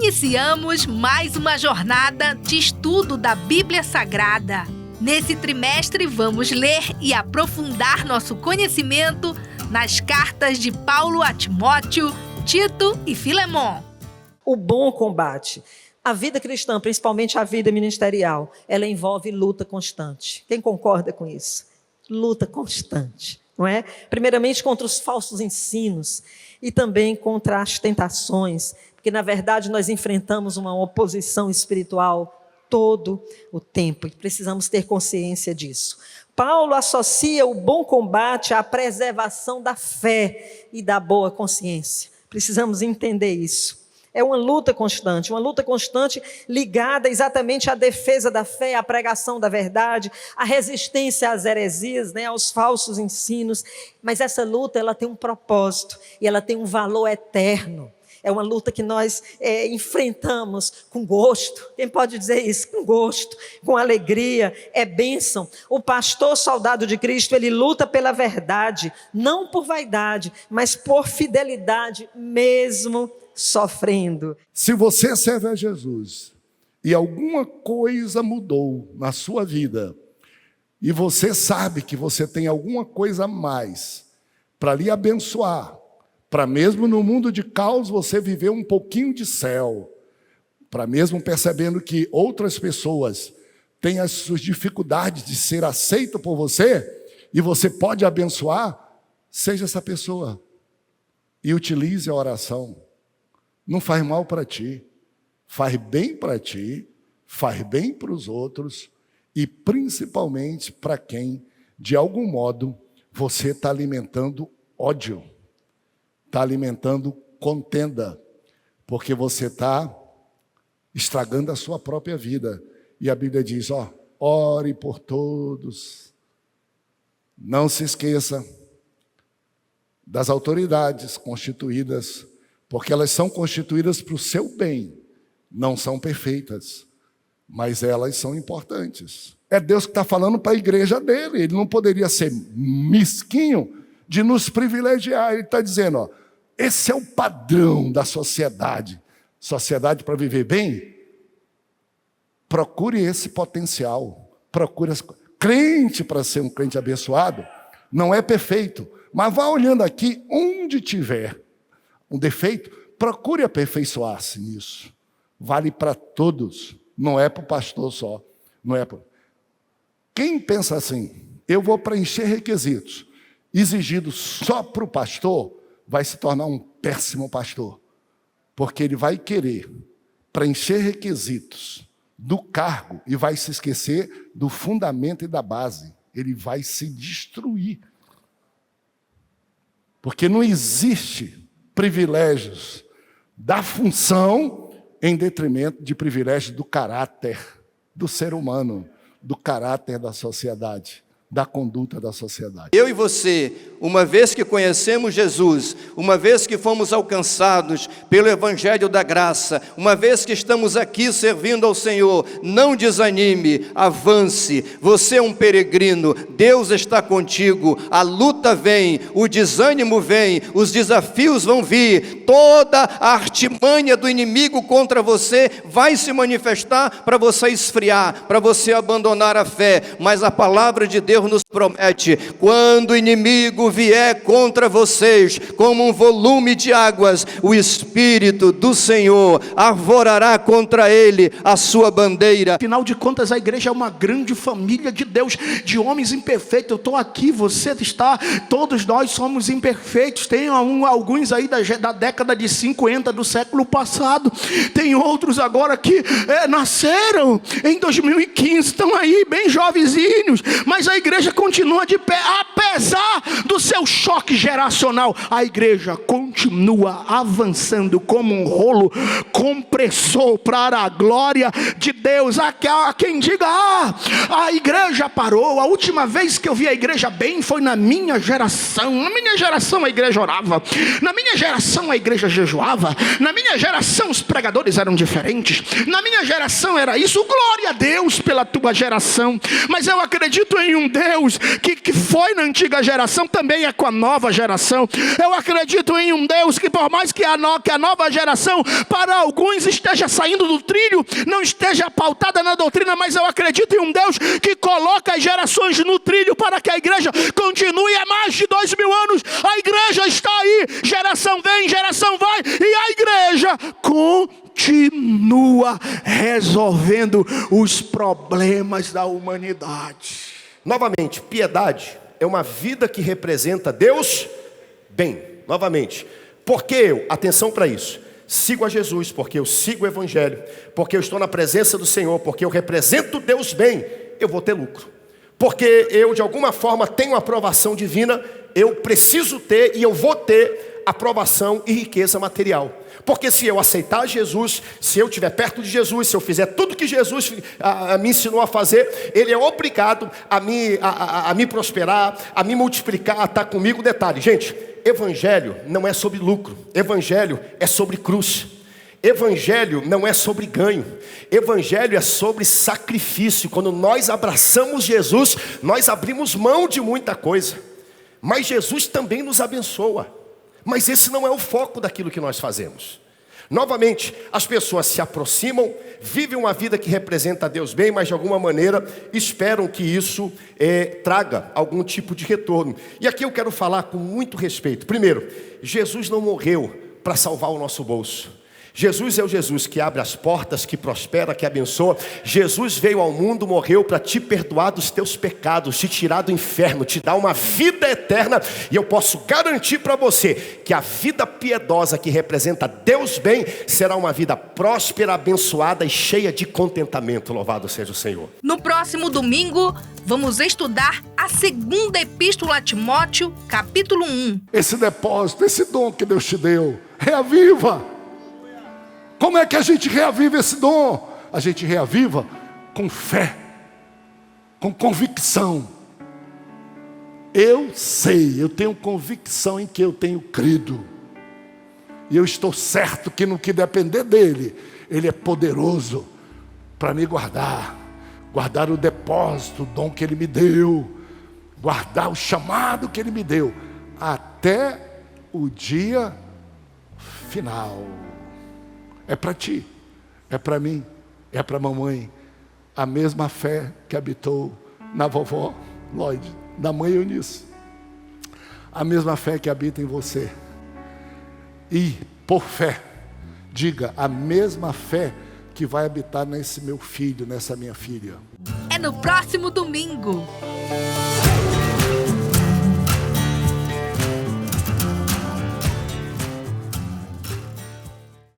Iniciamos mais uma jornada de estudo da Bíblia Sagrada. Nesse trimestre, vamos ler e aprofundar nosso conhecimento nas cartas de Paulo a Timóteo, Tito e Filemon. O bom combate. A vida cristã, principalmente a vida ministerial, ela envolve luta constante. Quem concorda com isso? Luta constante, não é? Primeiramente contra os falsos ensinos e também contra as tentações, porque na verdade nós enfrentamos uma oposição espiritual todo o tempo e precisamos ter consciência disso. Paulo associa o bom combate à preservação da fé e da boa consciência. Precisamos entender isso. É uma luta constante ligada exatamente à defesa da fé, à pregação da verdade, à resistência às heresias, aos falsos ensinos. Mas essa luta ela tem um propósito e ela tem um valor eterno. É uma luta que nós enfrentamos com gosto. Quem pode dizer isso? Com gosto, com alegria, é bênção. O pastor soldado de Cristo, ele luta pela verdade, não por vaidade, mas por fidelidade, mesmo sofrendo. Se você serve a Jesus e alguma coisa mudou na sua vida e você sabe que você tem alguma coisa a mais para lhe abençoar, para mesmo no mundo de caos você viver um pouquinho de céu, para mesmo percebendo que outras pessoas têm as suas dificuldades de ser aceito por você e você pode abençoar, seja essa pessoa e utilize a oração. Não faz mal para ti, faz bem para ti, faz bem para os outros e principalmente para quem, de algum modo, você está alimentando ódio, está alimentando contenda, porque você está estragando a sua própria vida. E a Bíblia diz, ore por todos. Não se esqueça das autoridades constituídas, porque elas são constituídas para o seu bem, não são perfeitas, mas elas são importantes. É Deus que está falando para a igreja dele, ele não poderia ser mesquinho de nos privilegiar. Ele está dizendo, esse é o padrão da sociedade. Sociedade para viver bem? Procure esse potencial, procure crente para ser um crente abençoado, não é perfeito, mas vá olhando aqui, onde tiver um defeito, procure aperfeiçoar-se nisso. Vale para todos, não é para o pastor só. Não é para... Quem pensa assim, eu vou preencher requisitos exigidos só para o pastor, vai se tornar um péssimo pastor. Porque ele vai querer preencher requisitos do cargo e vai se esquecer do fundamento e da base. Ele vai se destruir. Porque não existe privilégios da função em detrimento de privilégios do caráter do ser humano, do caráter da sociedade, da conduta da sociedade. Eu e você, uma vez que conhecemos Jesus, uma vez que fomos alcançados pelo Evangelho da Graça, uma vez que estamos aqui servindo ao Senhor, não desanime, avance. Você é um peregrino, Deus está contigo, a luta vem, o desânimo vem, os desafios vão vir, toda a artimanha do inimigo contra você vai se manifestar para você esfriar, para você abandonar a fé, mas a palavra de Deus nos promete, quando o inimigo vier contra vocês como um volume de águas, o Espírito do Senhor arvorará contra ele a sua bandeira. Afinal de contas, a igreja é uma grande família de Deus, de homens imperfeitos. Eu estou aqui, você está, todos nós somos imperfeitos. Tem alguns aí da década de 50 do século passado, tem outros agora que nasceram em 2015, estão aí bem jovenzinhos, mas a igreja continua de pé, apesar do seu choque geracional. A igreja continua avançando como um rolo compressor para a glória de Deus. Há quem diga, a igreja parou. A última vez que eu vi a igreja bem foi na minha geração. Na minha geração a igreja orava, na minha geração a igreja jejuava, na minha geração os pregadores eram diferentes, na minha geração era isso. Glória a Deus pela tua geração, mas eu acredito em um Deus que foi na antiga geração, também é com a nova geração. Eu acredito em um Deus que, por mais que a nova geração, para alguns, esteja saindo do trilho, não esteja pautada na doutrina, mas eu acredito em um Deus que coloca as gerações no trilho para que a igreja continue há mais de 2000 anos. A igreja está aí, geração vem, geração vai, e a igreja continua resolvendo os problemas da humanidade. Novamente, piedade é uma vida que representa Deus bem. Novamente, porque eu, atenção para isso, sigo a Jesus, porque eu sigo o Evangelho, porque eu estou na presença do Senhor, porque eu represento Deus bem, eu vou ter lucro. Porque eu de alguma forma tenho aprovação divina, eu preciso ter e eu vou ter aprovação e riqueza material. Porque se eu aceitar Jesus, se eu estiver perto de Jesus, se eu fizer tudo que Jesus me ensinou a fazer, Ele é obrigado a me prosperar, a me multiplicar, a estar comigo. Detalhe, gente, Evangelho não é sobre lucro, Evangelho é sobre cruz. Evangelho não é sobre ganho, Evangelho é sobre sacrifício. Quando nós abraçamos Jesus, nós abrimos mão de muita coisa, mas Jesus também nos abençoa. Mas esse não é o foco daquilo que nós fazemos. Novamente, as pessoas se aproximam, vivem uma vida que representa a Deus bem, mas de alguma maneira esperam que isso traga algum tipo de retorno. E aqui eu quero falar com muito respeito. Primeiro, Jesus não morreu para salvar o nosso bolso. Jesus é o Jesus que abre as portas, que prospera, que abençoa. Jesus veio ao mundo, morreu para te perdoar dos teus pecados, te tirar do inferno, te dar uma vida eterna. E eu posso garantir para você que a vida piedosa que representa Deus bem será uma vida próspera, abençoada e cheia de contentamento. Louvado seja o Senhor. No próximo domingo, vamos estudar a segunda epístola a Timóteo, capítulo 1. Esse depósito, esse dom que Deus te deu, reaviva. Como é que a gente reaviva esse dom? A gente reaviva com fé, com convicção. Eu sei, eu tenho convicção em que eu tenho crido. E eu estou certo que no que depender dEle, Ele é poderoso para me guardar. Guardar o depósito, o dom que Ele me deu. Guardar o chamado que Ele me deu. Até o dia final. É para ti, é para mim, é para a mamãe. A mesma fé que habitou na vovó Lloyd, da mãe Eunice. A mesma fé que habita em você. E, por fé, diga, a mesma fé que vai habitar nesse meu filho, nessa minha filha. É no próximo domingo.